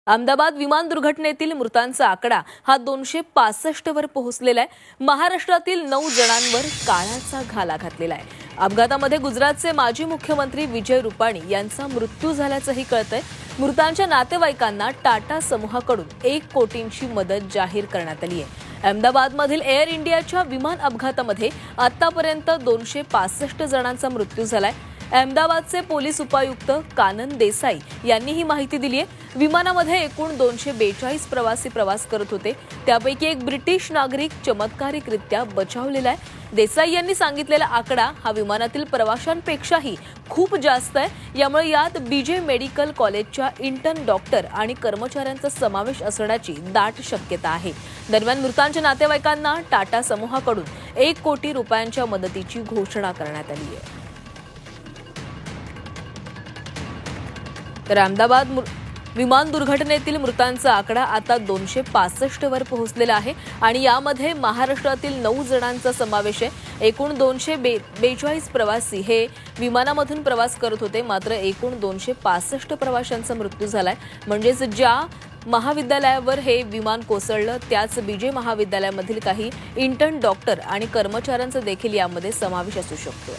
अहमदाबाद विमान दुर्घटनेतील मृतांचा आकडा हा 265 वर पोहोचलेला आहे। महाराष्ट्रातील 9 जणांवर काळाचा घाला घातलेला आहे। अपघातामध्ये गुजरातचे माजी मुख्यमंत्री विजय रुपाणी यांचा मृत्यू झाल्याचंही कळतंय। मृतांच्या नातेवाईकांना टाटा समूहाकडून 1 कोटींची मदत जाहीर करण्यात आली आहे। अहमदाबादमधील एअर इंडियाच्या विमान अपघातामध्ये आतापर्यंत 265 जणांचा मृत्यू झालाय। अहमदाबादचे पोलीस उपायुक्त कानन देसाई यांनी ही माहिती दिली आहे। विमानामध्ये एकूण 242 प्रवासी प्रवास करत होते, त्यापैकी एक ब्रिटिश नागरिक चमत्कारिकरित्या बचावलेला आहे। देसाई यांनी सांगितलेला आकडा हा विमानातील प्रवाशांपेक्षाही खूप जास्त आहे। यामुळे यात बीजे मेडिकल कॉलेजच्या इंटर्न डॉक्टर आणि कर्मचाऱ्यांचा समावेश असण्याची दाट शक्यता आहे। दरम्यान मृतांच्या नातेवाईकांना टाटा समूहाकडून 1 कोटी रुपयांच्या मदतीची घोषणा करण्यात आली आहे। तर अहमदाबाद विमान दुर्घटनेतील मृतांचा आकडा आता 265 वर पोहोचलेला आहे आणि यामध्ये महाराष्ट्रातील 9 जणांचा समावेश आहे। एकूण 242 प्रवासी हे विमानामधून प्रवास करत होते, मात्र एकूण 265 प्रवाशांचा मृत्यू झालाय। म्हणजेच ज्या महाविद्यालयावर हे विमान कोसळलं त्याच बीजे महाविद्यालयामधील काही इंटर्न डॉक्टर आणि कर्मचाऱ्यांचा देखील यामध्ये समावेश असू शकतो।